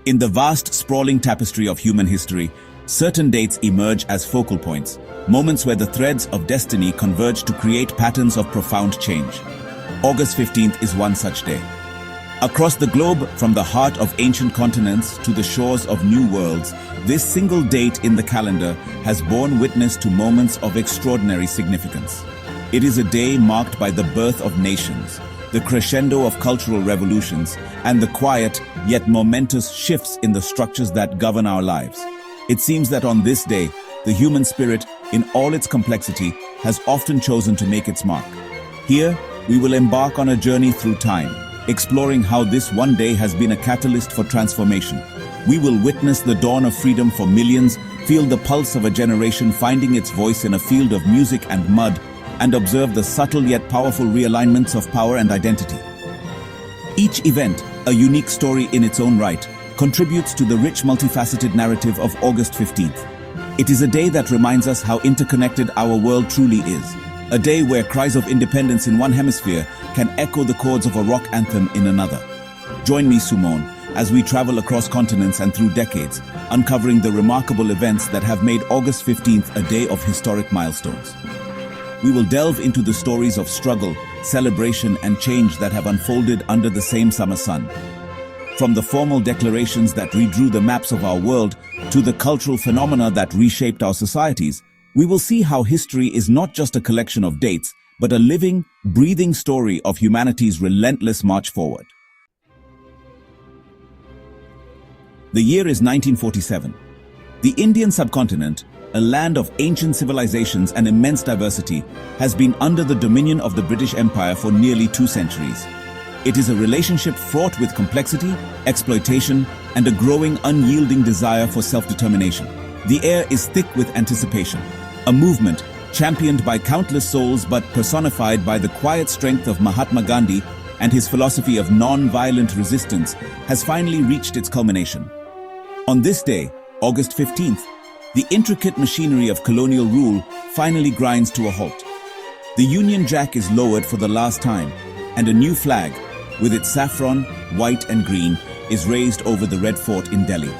In the vast, sprawling tapestry of human history, certain dates emerge as focal points, moments where the threads of destiny converge to create patterns of profound change. August 15th is one such day. Across the globe, from the heart of ancient continents to the shores of new worlds, this single date in the calendar has borne witness to moments of extraordinary significance. It is a day marked by the birth of nations, the crescendo of cultural revolutions, and the quiet yet momentous shifts in the structures that govern our lives. It seems that on this day, the human spirit, in all its complexity, has often chosen to make its mark. Here, we will embark on a journey through time, exploring how this one day has been a catalyst for transformation. We will witness the dawn of freedom for millions, feel the pulse of a generation finding its voice in a field of music and mud, and observe the subtle yet powerful realignments of power and identity. Each event, a unique story in its own right, contributes to the rich multifaceted narrative of August 15th. It is a day that reminds us how interconnected our world truly is. A day where cries of independence in one hemisphere can echo the chords of a rock anthem in another. Join me, Sumon, as we travel across continents and through decades, uncovering the remarkable events that have made August 15th a day of historic milestones. We will delve into the stories of struggle, celebration, and change that have unfolded under the same summer sun. From the formal declarations that redrew the maps of our world to the cultural phenomena that reshaped our societies, we will see how history is not just a collection of dates, but a living, breathing story of humanity's relentless march forward. The year is 1947. The Indian subcontinent, a land of ancient civilizations and immense diversity, has been under the dominion of the British Empire for nearly 2 centuries. It is a relationship fraught with complexity, exploitation, and a growing, unyielding desire for self-determination. The air is thick with anticipation. A movement, championed by countless souls but personified by the quiet strength of Mahatma Gandhi and his philosophy of non-violent resistance, has finally reached its culmination. On this day, August 15th, the intricate machinery of colonial rule finally grinds to a halt. The Union Jack is lowered for the last time, and a new flag, with its saffron, white and green, is raised over the Red Fort in Delhi.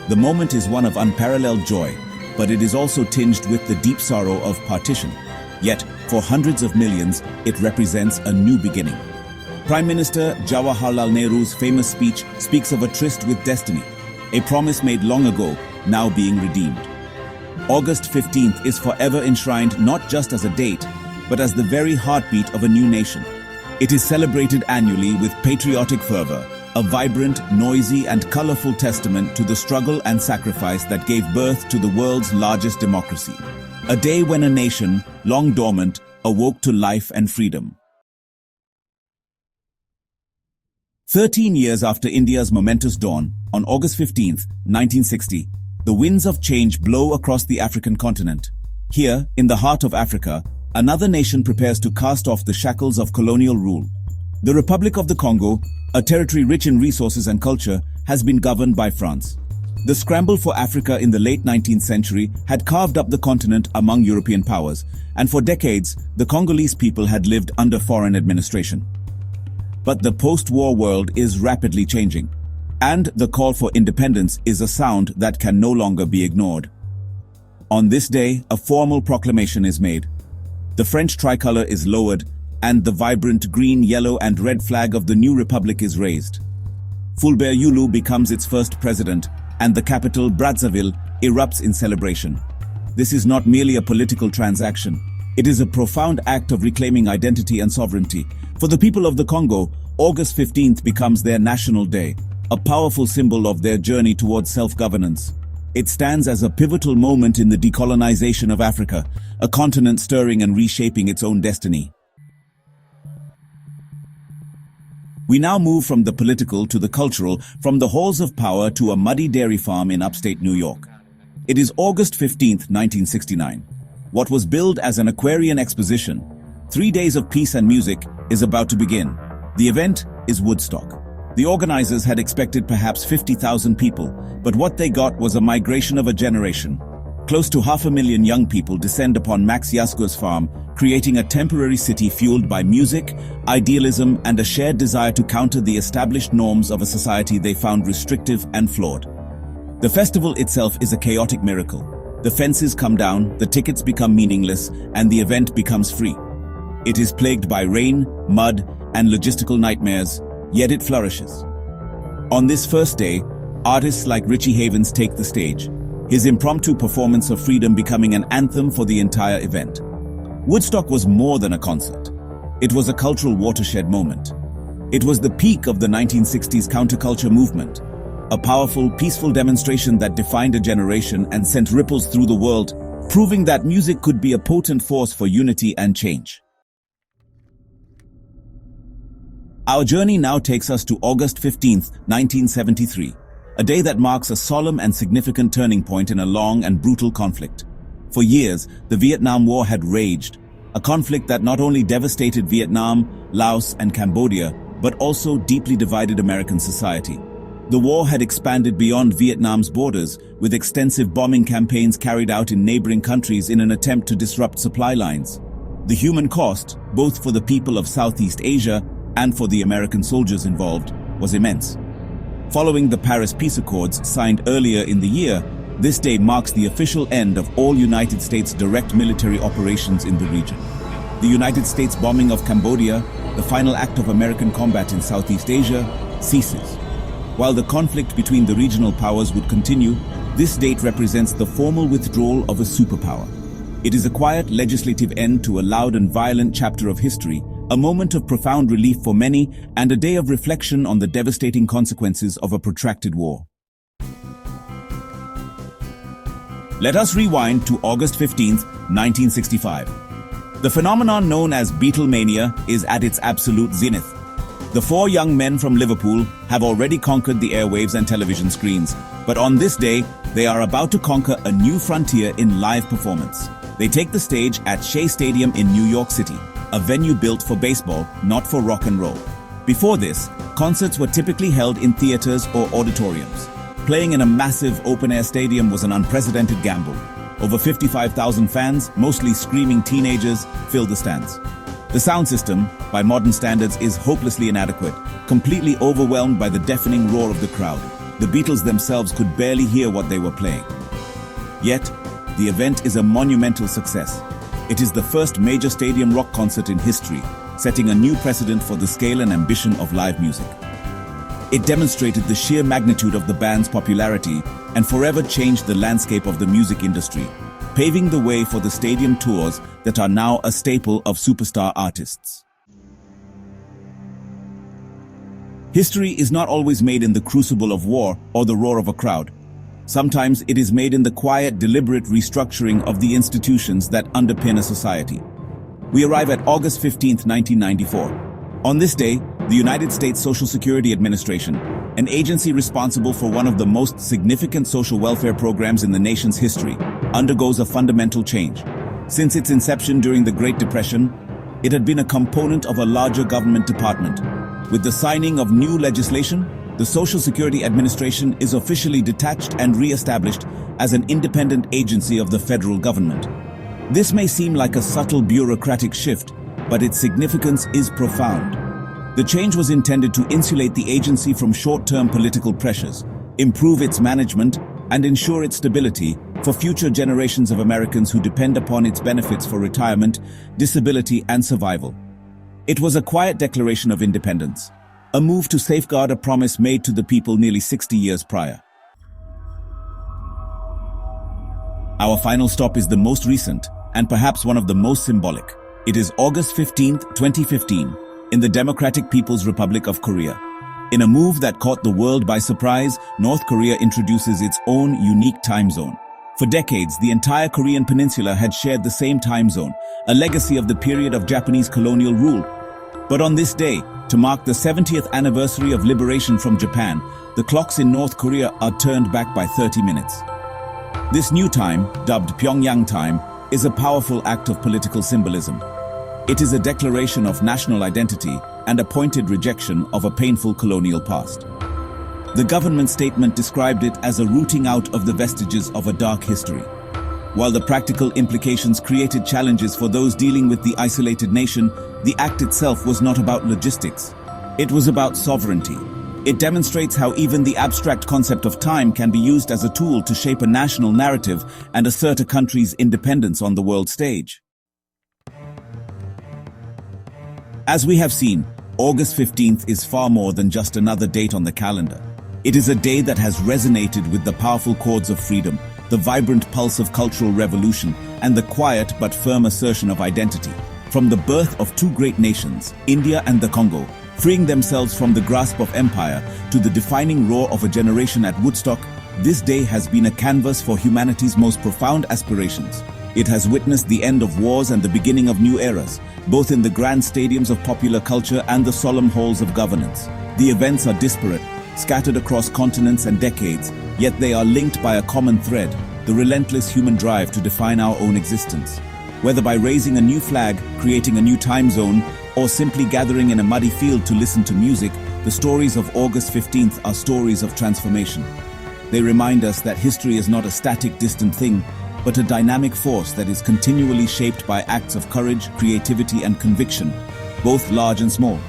The moment is one of unparalleled joy, but it is also tinged with the deep sorrow of partition. Yet, for hundreds of millions, it represents a new beginning. Prime Minister Jawaharlal Nehru's famous speech speaks of a tryst with destiny, a promise made long ago, now being redeemed. August 15th is forever enshrined not just as a date, but as the very heartbeat of a new nation. It is celebrated annually with patriotic fervor, a vibrant, noisy, and colorful testament to the struggle and sacrifice that gave birth to the world's largest democracy. A day when a nation, long dormant, awoke to life and freedom. 13 years after India's momentous dawn, on August 15th, 1960, the winds of change blow across the African continent. Here, in the heart of Africa, another nation prepares to cast off the shackles of colonial rule. The Republic of the Congo, a territory rich in resources and culture, has been governed by France. The scramble for Africa in the late 19th century had carved up the continent among European powers, and for decades, the Congolese people had lived under foreign administration. But the post-war world is rapidly changing, and the call for independence is a sound that can no longer be ignored. On this day, a formal proclamation is made. The French tricolor is lowered, and the vibrant green, yellow, and red flag of the new republic is raised. Fulbert Yulu becomes its first president, and the capital, Brazzaville, erupts in celebration. This is not merely a political transaction. It is a profound act of reclaiming identity and sovereignty. For the people of the Congo, August 15th becomes their national day, a powerful symbol of their journey towards self-governance. It stands as a pivotal moment in the decolonization of Africa, a continent stirring and reshaping its own destiny. We now move from the political to the cultural, from the halls of power to a muddy dairy farm in upstate New York. It is August 15th, 1969. What was billed as an Aquarian exposition, 3 days of peace and music, is about to begin. The event is Woodstock. The organizers had expected perhaps 50,000 people, but what they got was a migration of a generation. Close to 500,000 young people descend upon Max Yasgur's farm, creating a temporary city fueled by music, idealism, and a shared desire to counter the established norms of a society they found restrictive and flawed. The festival itself is a chaotic miracle. The fences come down, the tickets become meaningless, and the event becomes free. It is plagued by rain, mud, and logistical nightmares, yet it flourishes. On this first day, artists like Richie Havens take the stage, his impromptu performance of freedom becoming an anthem for the entire event. Woodstock was more than a concert. It was a cultural watershed moment. It was the peak of the 1960s counterculture movement, a powerful, peaceful demonstration that defined a generation and sent ripples through the world, proving that music could be a potent force for unity and change. Our journey now takes us to August 15, 1973, a day that marks a solemn and significant turning point in a long and brutal conflict. For years, the Vietnam War had raged, a conflict that not only devastated Vietnam, Laos, and Cambodia, but also deeply divided American society. The war had expanded beyond Vietnam's borders, with extensive bombing campaigns carried out in neighboring countries in an attempt to disrupt supply lines. The human cost, both for the people of Southeast Asia and for the American soldiers involved, was immense. Following the Paris Peace Accords signed earlier in the year, this day marks the official end of all United States direct military operations in the region. The United States bombing of Cambodia, the final act of American combat in Southeast Asia, ceases. While the conflict between the regional powers would continue, this date represents the formal withdrawal of a superpower. It is a quiet legislative end to a loud and violent chapter of history, a moment of profound relief for many, and a day of reflection on the devastating consequences of a protracted war. Let us rewind to August 15, 1965. The phenomenon known as Beatlemania is at its absolute zenith. The four young men from Liverpool have already conquered the airwaves and television screens, but on this day, they are about to conquer a new frontier in live performance. They take the stage at Shea Stadium in New York City, a venue built for baseball, not for rock and roll. Before this, concerts were typically held in theaters or auditoriums. Playing in a massive open-air stadium was an unprecedented gamble. Over 55,000 fans, mostly screaming teenagers, filled the stands. The sound system, by modern standards, is hopelessly inadequate, completely overwhelmed by the deafening roar of the crowd. The Beatles themselves could barely hear what they were playing. Yet, the event is a monumental success. It is the first major stadium rock concert in history, setting a new precedent for the scale and ambition of live music. It demonstrated the sheer magnitude of the band's popularity and forever changed the landscape of the music industry, paving the way for the stadium tours that are now a staple of superstar artists. History is not always made in the crucible of war or the roar of a crowd. Sometimes it is made in the quiet, deliberate restructuring of the institutions that underpin a society. We arrive at August 15, 1994. On this day, the United States Social Security Administration, an agency responsible for one of the most significant social welfare programs in the nation's history, undergoes a fundamental change. Since its inception during the Great Depression, it had been a component of a larger government department. With the signing of new legislation, the Social Security Administration is officially detached and re-established as an independent agency of the federal government. This may seem like a subtle bureaucratic shift, but its significance is profound. The change was intended to insulate the agency from short-term political pressures, improve its management, and ensure its stability for future generations of Americans who depend upon its benefits for retirement, disability, and survival. It was a quiet declaration of independence, a move to safeguard a promise made to the people nearly 60 years prior. Our final stop is the most recent, and perhaps one of the most symbolic. It is August 15, 2015, in the Democratic People's Republic of Korea. In a move that caught the world by surprise, North Korea introduces its own unique time zone. For decades, the entire Korean peninsula had shared the same time zone, a legacy of the period of Japanese colonial rule. But on this day, to mark the 70th anniversary of liberation from Japan, the clocks in North Korea are turned back by 30 minutes. This new time, dubbed Pyongyang time, is a powerful act of political symbolism. It is a declaration of national identity and a pointed rejection of a painful colonial past. The government statement described it as a rooting out of the vestiges of a dark history. While the practical implications created challenges for those dealing with the isolated nation, the act itself was not about logistics. It was about sovereignty. It demonstrates how even the abstract concept of time can be used as a tool to shape a national narrative and assert a country's independence on the world stage. As we have seen, August 15th is far more than just another date on the calendar. It is a day that has resonated with the powerful chords of freedom, the vibrant pulse of cultural revolution, and the quiet but firm assertion of identity. From the birth of two great nations, India and the Congo, freeing themselves from the grasp of empire, to the defining roar of a generation at Woodstock, this day has been a canvas for humanity's most profound aspirations. It has witnessed the end of wars and the beginning of new eras, both in the grand stadiums of popular culture and the solemn halls of governance. The events are disparate, scattered across continents and decades, yet they are linked by a common thread, the relentless human drive to define our own existence. Whether by raising a new flag, creating a new time zone, or simply gathering in a muddy field to listen to music, the stories of August 15th are stories of transformation. They remind us that history is not a static, distant thing, but a dynamic force that is continually shaped by acts of courage, creativity, and conviction, both large and small.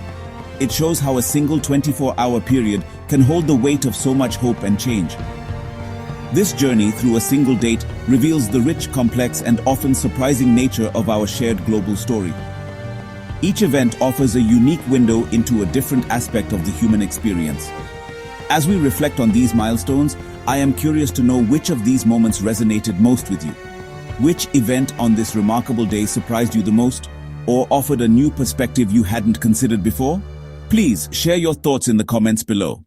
It shows how a single 24-hour period can hold the weight of so much hope and change. This journey through a single date reveals the rich, complex, and often surprising nature of our shared global story. Each event offers a unique window into a different aspect of the human experience. As we reflect on these milestones, I am curious to know which of these moments resonated most with you. Which event on this remarkable day surprised you the most, or offered a new perspective you hadn't considered before? Please share your thoughts in the comments below.